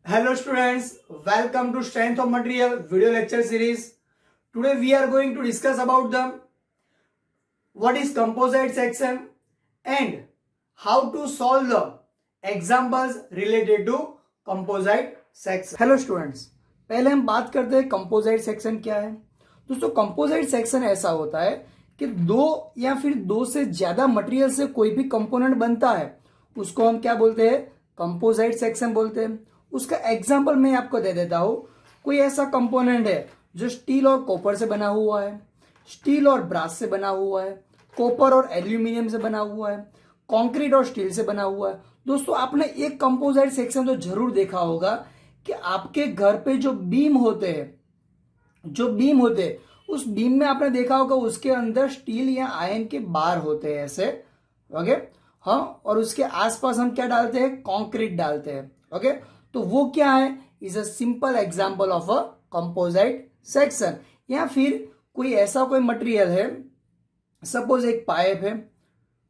Hello students, welcome to Strength of Material video lecture series. Today we are going to discuss about the what is composite section and how to solve the examples related to composite section. Hello students, पहले हम बात करते हैं composite section क्या है। दोस्तों composite section ऐसा होता है कि दो या फिर दो से ज्यादा मटेरियल से कोई भी कंपोनेंट बनता है उसको हम क्या बोलते हैं, कंपोजिट सेक्शन बोलते हैं। उसका एग्जांपल मैं आपको दे देता हूं। कोई ऐसा कंपोनेंट है जो स्टील और कॉपर से बना हुआ है, स्टील और ब्रास से बना हुआ है, कॉपर और एल्यूमिनियम से बना हुआ है, कंक्रीट और स्टील से बना हुआ है। दोस्तों आपने एक कंपोजिट सेक्शन तो जरूर देखा होगा कि आपके घर पे जो बीम होते हैं उस बीम में आपने देखा होगा उसके अंदर स्टील या आयरन के बार होते हैं ऐसे, ओके। हाँ, और उसके आसपास हम क्या डालते हैं, कंक्रीट डालते हैं, ओके। तो वो क्या है, is a simple example of a composite section. या फिर कोई मटेरियल है, सपोज एक पाइप है,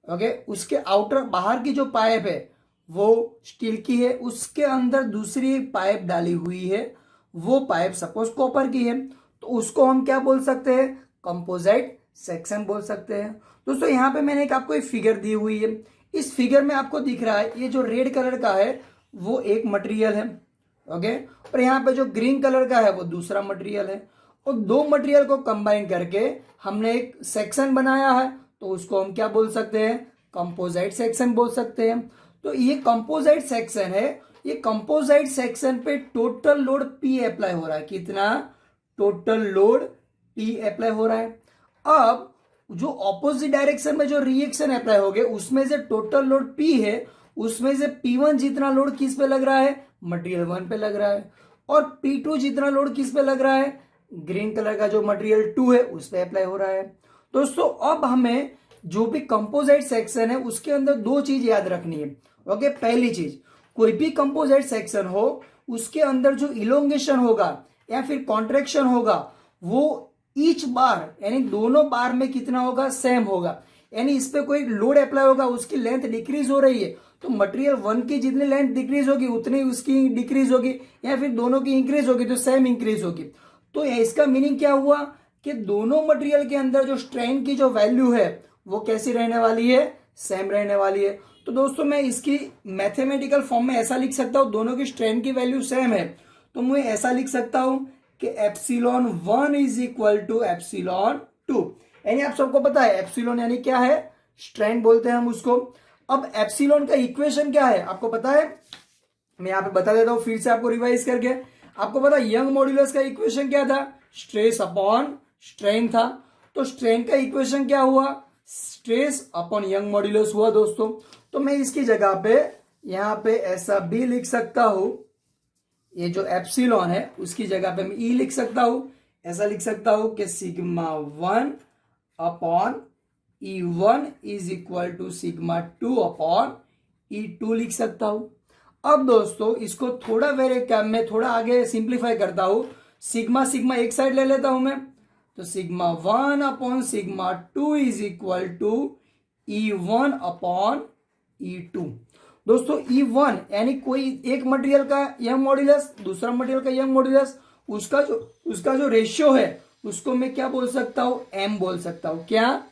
ओके। उसके आउटर बाहर की जो पाइप है वो स्टील की है, उसके अंदर दूसरी पाइप डाली हुई है, वो पाइप सपोज कॉपर की है, तो उसको हम क्या बोल सकते हैं, कंपोजिट सेक्शन बोल सकते हैं। दोस्तों यहाँ पे मैंने आपको एक फिगर दी हुई है। इस फिगर में आपको दिख रहा है ये जो रेड कलर का है वो एक मटेरियल है, ओके। और यहाँ पे जो ग्रीन कलर का है वो दूसरा मटेरियल है। और दो मटेरियल को कंबाइन करके हमने एक सेक्शन बनाया है, तो उसको हम क्या बोल सकते हैं, कंपोजिट सेक्शन बोल सकते हैं। तो ये कंपोजिट सेक्शन है। ये कंपोजिट सेक्शन पे टोटल लोड P अप्लाई हो रहा है। कितना टोटल लोड P अप्लाई हो रहा है। अब जो ऑपोजिट डायरेक्शन में जो रिएक्शन अप्लाई हो गए उसमें से टोटल लोड P है, उसमें से P1 जितना लोड किस पे लग रहा है, मटेरियल 1 पे लग रहा है। और P2 जितना लोड किस पे लग रहा है, ग्रीन कलर का जो मटेरियल 2 है उस पे अप्लाई हो रहा है। दोस्तों अब हमें जो भी कंपोजिट सेक्शन है उसके अंदर दो चीज याद रखनी है, ओके। पहली चीज, कोई भी कंपोजिट सेक्शन हो उसके अंदर जो इलोंगेशन होगा या फिर कॉन्ट्रैक्शन होगा वो ईच बार यानी दोनों बार में कितना होगा, सेम होगा। यानी इस पे कोई लोड अप्लाई होगा, उसकी लेंथ डिक्रीज हो रही है तो मटेरियल 1 की जितनी लेंथ डिक्रीज होगी उतनी उसकी डिक्रीज होगी, या फिर दोनों की इंक्रीज होगी तो सेम इंक्रीज होगी। तो इसका मीनिंग क्या हुआ कि दोनों मटेरियल के अंदर जो स्ट्रेन की जो वैल्यू है वो कैसी रहने वाली है, सेम रहने वाली है। तो दोस्तों मैं इसकी मैथमेटिकल फॉर्म में ऐसा लिख सकता हूं, दोनों की स्ट्रेन की वैल्यू सेम है तो मैं ऐसा लिख सकता हूं कि epsilon 1 is equal to epsilon 2। यानी आप सबको पता है एप्सिलॉन यानी क्या है, स्ट्रेन बोलते हैं हम उसको। अब एप्सिलॉन का इक्वेशन क्या है आपको पता है, मैं यहां पे बता देता हूं फिर से आपको रिवाइज करके। आपको पता है यंग मॉड्यूलस का इक्वेशन क्या था, स्ट्रेस अपॉन स्ट्रेन था। तो स्ट्रेन का इक्वेशन क्या हुआ, स्ट्रेस अपॉन यंग मॉड्यूलस हुआ दोस्तों। तो मैं इसकी जगह पे यहां पे ऐसा भी लिख सकता हूं, ये जो एप्सिलॉन है उसकी जगह पे मैं ई लिख सकता हूं। ऐसा लिख सकता हूं कि sigma 1 upon E1 is equal to sigma 2 upon E2 लिख सकता हूं। अब दोस्तों इसको थोड़ा मैं थोड़ा आगे सिंप्लीफाई करता हूं। सिग्मा सिग्मा एक साइड ले लेता हूं मैं, तो sigma 1 upon sigma 2 is equal to E1 upon E2। दोस्तों E1 यानी कोई एक मटेरियल का यंग मॉड्यूलस, दूसरा मटेरियल का यंग मॉड्यूलस, उसका जो रेशियो है उसको मैं क्या बोल सकता हूं, M बोल सकता हूं। क्या,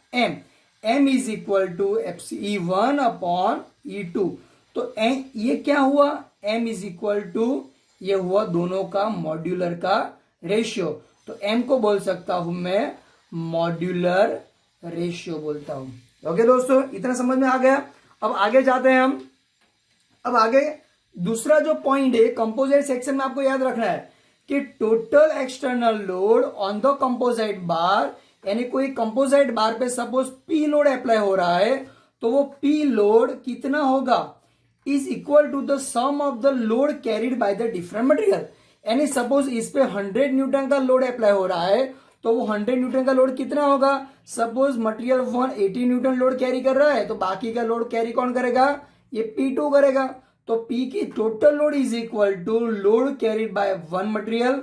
M is equal to E1 upon E2। तो ये क्या हुआ, M इज इक्वल टू ये हुआ दोनों का मॉड्यूलर का रेशियो। तो M को बोल सकता हूं मैं मॉड्यूलर रेशियो बोलता हूं। ओके दोस्तों, इतना समझ में आ गया। अब आगे जाते हैं हम। अब आगे दूसरा जो पॉइंट है कंपोजिट सेक्शन में आपको याद रखना है कि total external load on the composite bar, यानी कोई कंपोजिट बार पे सपोज P लोड अप्लाई हो रहा है तो वो P लोड कितना होगा, is equal to the sum of the load carried by the different material. यानी सपोज इस पे 100 न्यूटन का लोड अप्लाई हो रहा है तो वो 100 न्यूटन का लोड कितना होगा, suppose material 180 Newton load carry कर रहा है तो बाकी का लोड कैरी कौन करेगा, ये P2 करेगा। तो P की total load is equal to load carried by one material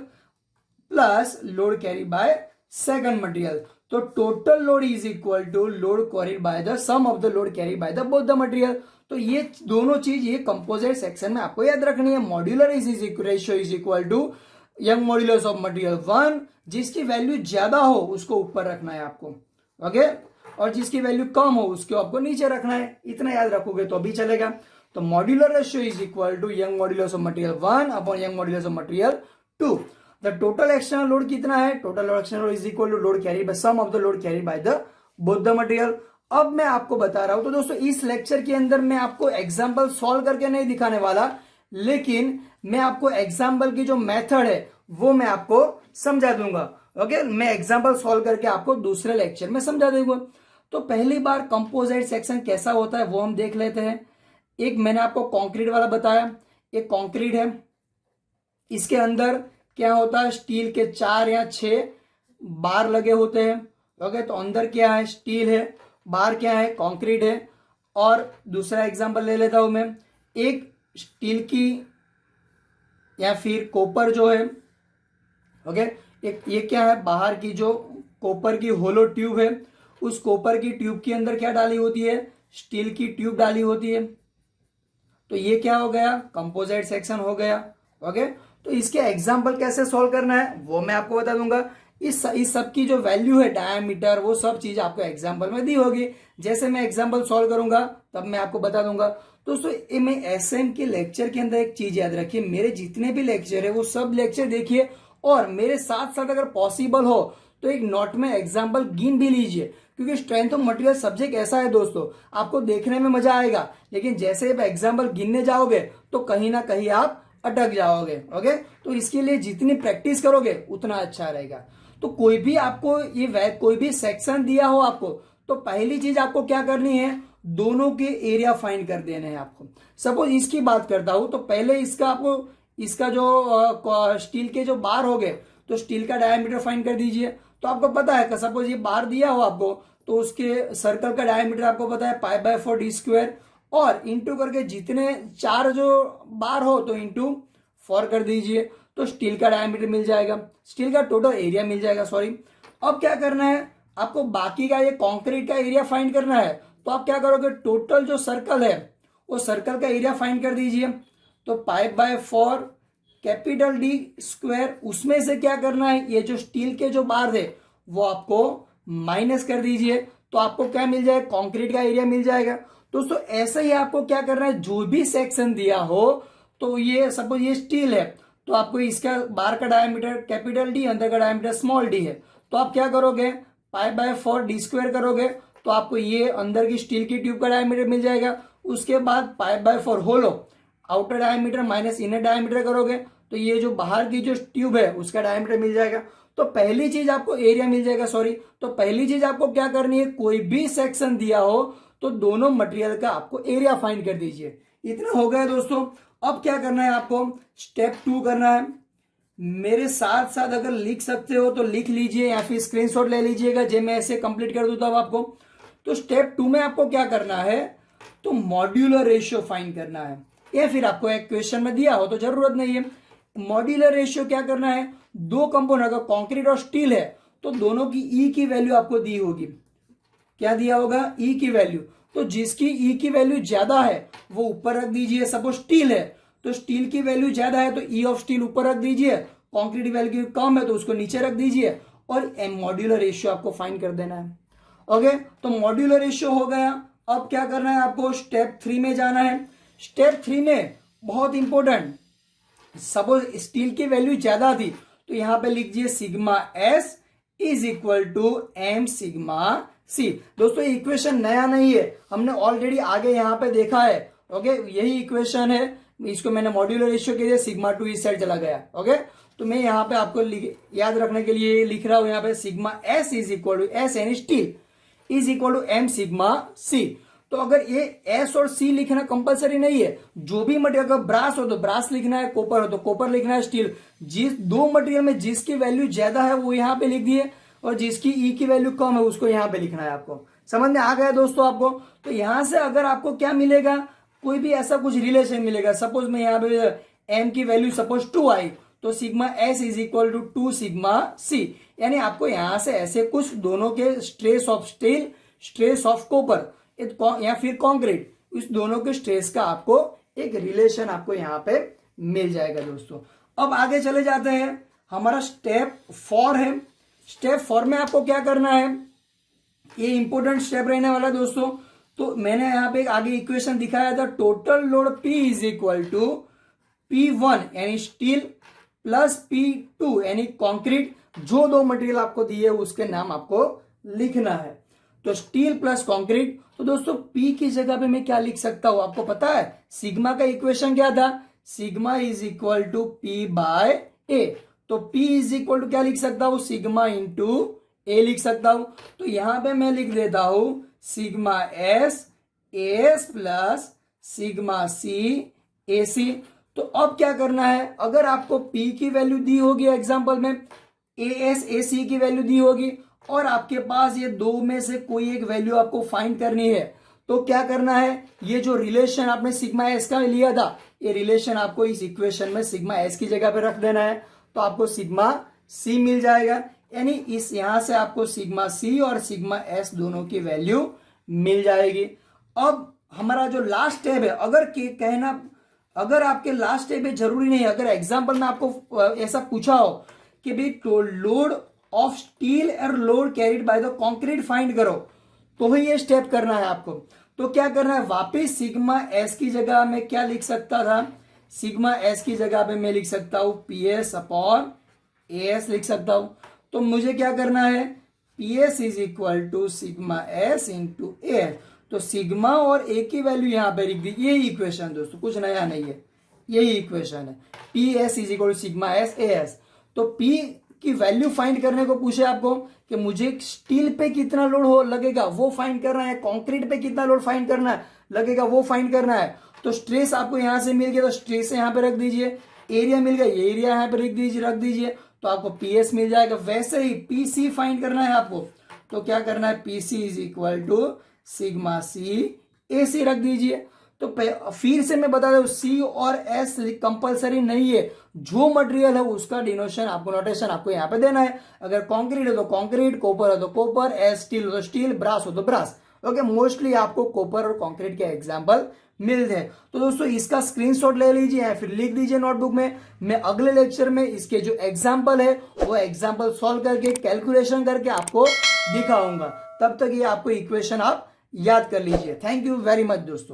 plus load carry by second material. तो total load is equal to load carried by the sum of the load carried by the both the material. तो ये दोनों चीज ये composite section में आपको याद रखनी है। Modular ratio is equal to Young modulus of material 1, जिसकी वैल्यू ज्यादा हो उसको ऊपर रखना है आपको, ओके, और जिसकी वैल्यू कम हो उसको आपको नीचे रखना है। इतना याद रखोगे तो अभी चलेगा। तो modular ratio is equal to Young modulus of material 1 upon Young modulus of material 2। The total external load कितना है? Total external load is equal to load carry by sum of the load carry by the both the material. अब मैं आपको बता रहा हूं, तो दोस्तों इस लेक्चर के अंदर मैं आपको एग्जांपल सॉल्व करके नहीं दिखाने वाला, लेकिन मैं आपको एग्जांपल की जो मेथड है वो मैं आपको समझा दूंगा। ओके, मैं एग्जांपल सॉल्व करके आपको दूसरे लेक्चर में समझा दूंगा। तो पहली बार कंपोजिट सेक्शन कैसा होता है वो हम देख लेते हैं। एक मैंने आपको कंक्रीट वाला बताया, एक कंक्रीट है, इसके अंदर क्या होता है, स्टील के 4 या 6 बार लगे होते हैं। ओके, तो अंदर क्या है, स्टील है, बार क्या है, कंक्रीट है। और दूसरा एग्जांपल ले लेता हूं मैं, एक स्टील की या फिर कॉपर जो है, ओके, एक ये क्या है, बाहर की जो कॉपर की होलो ट्यूब है, उस कॉपर की ट्यूब के अंदर क्या डाली होती है, स्टील की ट्यूब डाली होती है। तो ये क्या हो गया, कंपोजिट सेक्शन हो गया। ओके, तो इसके एग्जांपल कैसे सॉल्व करना है वो मैं आपको बता दूंगा। इस सब की जो वैल्यू है, डायमीटर, वो सब चीज आपको एग्जांपल में दी होगी। जैसे मैं एग्जांपल सॉल्व करूंगा तब मैं आपको बता दूंगा। दोस्तों ये मैं एसएम के लेक्चर के अंदर एक चीज याद रखिए, मेरे जितने भी लेक्चर है वो सब लेक्चर देखिए, और मेरे साथ साथ अगर पॉसिबल हो तो एक नोट में एग्जाम्पल गिन भी लीजिए, क्योंकि स्ट्रेंथ ऑफ मटेरियल सब्जेक्ट ऐसा है दोस्तों, आपको देखने में मजा आएगा, लेकिन जैसे आप एग्जाम्पल गिनने जाओगे तो कहीं ना कहीं आप अटक जाओगे। ओके, तो इसके लिए जितनी प्रैक्टिस करोगे उतना अच्छा रहेगा। तो कोई भी आपको ये कोई भी सेक्शन दिया हो आपको, तो पहली चीज आपको क्या करनी है, दोनों के एरिया फाइंड कर देने हैं आपको। सपोज इसकी बात करता हूं, तो पहले इसका आपको, इसका जो स्टील के जो बार हो गए, तो स्टील का डायमीटर फाइंड कर दीजिए। तो आपको पता है, सपोज ये बार दिया हो आपको, तो उसके सर्कल का डायमीटर आपको पता है π/4 d², और इंटू करके जितने 4 जो बार हो तो इंटू 4 कर दीजिए, तो स्टील का डायमीटर मिल जाएगा, स्टील का टोटल एरिया मिल जाएगा, सॉरी। अब क्या करना है आपको, बाकी का ये कंक्रीट का एरिया फाइंड करना है। तो आप क्या करोगे, टोटल जो सर्कल है वो सर्कल का एरिया फाइंड कर दीजिए। तो π/4 कैपिटल D², उसमें से क्या करना है, ये जो स्टील के जो बार थे वो आपको माइनस कर दीजिए, तो आपको क्या मिल जाएगा, कंक्रीट का एरिया मिल जाएगा। दोस्तों ऐसे ही आपको क्या करना है, जो भी सेक्शन दिया हो, तो ये सपोज ये स्टील है, तो आपको इसका बार का डायमीटर कैपिटल D, अंदर का डायमीटर स्मॉल d है, तो आप क्या करोगे, π/4 d² करोगे, तो आपको ये अंदर की स्टील की ट्यूब का डायमीटर मिल जाएगा। उसके बाद π/4 hollow, outer diameter minus inner diameter करोगे, तो ये जो बाहर की जो ट्यूब है उसका डायमीटर मिल जाएगा। तो पहली चीज आपको एरिया मिल जाएगा, सॉरी। तो पहली चीज आपको क्या करनी है, कोई भी सेक्शन दिया हो तो दोनों मटेरियल का आपको एरिया फाइंड कर दीजिए। इतना हो गया दोस्तों। अब क्या करना है आपको, स्टेप 2 करना है। मेरे साथ साथ अगर लिख सकते हो तो लिख लीजिए, या फिर स्क्रीनशॉट ले लीजिएगा, जब मैं ऐसे कंप्लीट कर दूं तब आपको। तो स्टेप 2 में आपको क्या करना है, तो मॉड्यूलर रेशियो फाइंड करना है, या फिर आपको एक क्वेश्चन में दिया हो तो जरूरत नहीं है। मॉड्यूलर रेशियो क्या करना है, 2 कंपाउंड अगर कंक्रीट और स्टील है तो दोनों की ई की वैल्यू आपको दी होगी। क्या दिया होगा, ई की वैल्यू। तो जिसकी ई की वैल्यू ज्यादा है वो ऊपर रख दीजिए। सपोज स्टील है तो स्टील की वैल्यू ज्यादा है तो ई ऑफ स्टील ऊपर रख दीजिए, कंक्रीट की वैल्यू कम है तो उसको नीचे रख दीजिए, और मॉड्यूलर रेशियो आपको फाइंड कर देना है। ओके, तो मॉड्यूलर रेशियो हो गया। अब क्या करना है आपको, स्टेप 3 में जाना है। स्टेप 3 में बहुत इंपॉर्टेंट, सपोज स्टील की वैल्यू ज्यादा थी तो यहां पे लिख दीजिए sigma S is equal to M sigma C. दोस्तों ये इक्वेशन नया नहीं है, हमने ऑलरेडी आगे यहां पे देखा है। ओके, यही इक्वेशन है, इसको मैंने मॉड्यूलर रेशियो के लिए सिग्मा 2 इस साइड चला गया। ओके, तो मैं यहाँ पे आपको याद रखने के लिए लिख रहा हूं, यहाँ पे sigma S is equal to S यानी steel is equal to M sigma C. तो अगर ये एस और सी लिखना कंपलसरी नहीं है, जो भी मटेरियल, अगर ब्रास हो तो ब्रास लिखना है, कॉपर हो तो कॉपर लिखना है, स्टील, जिस 2 मटेरियल में जिसकी वैल्यू ज्यादा है वो यहाँ पे लिख दिए, और जिसकी ई की वैल्यू कम है उसको यहाँ पे लिखना है। आपको समझ में आ गया दोस्तों आपको। तो यहां से अगर आपको क्या मिलेगा, कोई भी ऐसा कुछ रिलेशन मिलेगा। सपोज मैं यहाँ पे एम की वैल्यू सपोज 2 आई, तो sigma S is equal to 2 sigma C, यानी आपको यहां से ऐसे कुछ दोनों के stress of steel, stress of copper या फिर कॉन्क्रीट, इस दोनों के स्ट्रेस का आपको एक रिलेशन आपको यहाँ पे मिल जाएगा दोस्तों। अब आगे चले जाते हैं, हमारा स्टेप 4 है। स्टेप 4 में आपको क्या करना है, ये इंपॉर्टेंट स्टेप रहने वाला है दोस्तों। तो मैंने यहाँ पे एक आगे इक्वेशन दिखाया था, total load P is equal to P1 यानी स्टील प्लस P2 यानी कंक्रीट, जो दो मटेरियल आपको दिए उसके नाम आपको लिखना है। तो स्टील प्लस कंक्रीट, तो दोस्तों P की जगह पे मैं क्या लिख सकता हूं, आपको पता है सिग्मा का इक्वेशन क्या था, sigma is equal to P by A। तो P इज इक्वल टू क्या लिख सकता हूं, सिग्मा इंटू A लिख सकता हूं। तो यहां पे मैं लिख देता हूं sigma S S plus sigma C A C. तो अब क्या करना है, अगर आपको P की वैल्यू दी होगी एग्जांपल में, एस ए सी की वैल्यू दी होगी, और आपके पास ये दो में से कोई एक वैल्यू आपको फाइंड करनी है, तो क्या करना है, ये जो रिलेशन आपने सिग्मा एस का लिया था, ये रिलेशन आपको इस इक्वेशन में सिग्मा एस की जगह पे रख देना है, तो आपको सिग्मा सी मिल जाएगा। यानी इस यहां से आपको सिग्मा सी और सिग्मा एस दोनों की वैल्यू मिल जाएगी। अब हमारा जो लास्ट स्टेप है, अगर आपके लास्ट स्टेप है जरूरी नहीं है, अगर एग्जाम्पल में आपको ऐसा पूछा हो कि भाई लोड ऑफ स्टील और load carried by the concrete find करो, तो ही ये स्टेप करना है आपको। तो क्या करना है, वापिस सिग्मा एस की जगह में क्या लिख सकता था, सिग्मा एस की जगह पे मैं लिख सकता हूं P S upon A S लिख सकता हूं। तो मुझे क्या करना है, P S is equal to sigma S into A S. तो सिग्मा और ए की वैल्यू यहां पे लिख दी, यही इक्वेशन दोस्तों, कुछ नया नहीं है, यही इक्वेशन है, P S is equal to sigma S A S. तो पी की वैल्यू फाइंड करने को पूछे आपको कि मुझे स्टील पे कितना लोड लगेगा वो फाइंड करना है, कंक्रीट पे कितना लोड फाइंड करना है लगेगा वो फाइंड करना है। तो स्ट्रेस आपको यहां से मिल गया, तो स्ट्रेस यहां पे रख दीजिए, एरिया मिल गया, ये एरिया यहां पे रख दीजिए, तो आपको पीएस मिल जाएगा। वैसे ही पीसी फाइंड करना है आपको, तो क्या करना है, PC is equal to sigma C A C रख दीजिए। तो फिर से मैं बता दूं, सी और एस कंपलसरी नहीं है, जो मटेरियल है उसका डिनोशन आपको, नोटेशन आपको यहाँ पे देना है। अगर कंक्रीट है तो कंक्रीट, कॉपर है तो कॉपर, एस स्टील हो तो स्टील, ब्रास हो तो ब्रास। ओके, मोस्टली आपको कॉपर और कंक्रीट के एग्जांपल मिलते हैं। तो दोस्तों इसका स्क्रीनशॉट ले लीजिए या फिर लिख दीजिए नोटबुक में। मैं अगले लेक्चर में इसके जो एग्जाम्पल है वो एग्जाम्पल सॉल्व करके कैलकुलेशन करके आपको दिखाऊंगा। तब तक ये आपको इक्वेशन आप याद कर लीजिए। थैंक यू वेरी मच दोस्तों।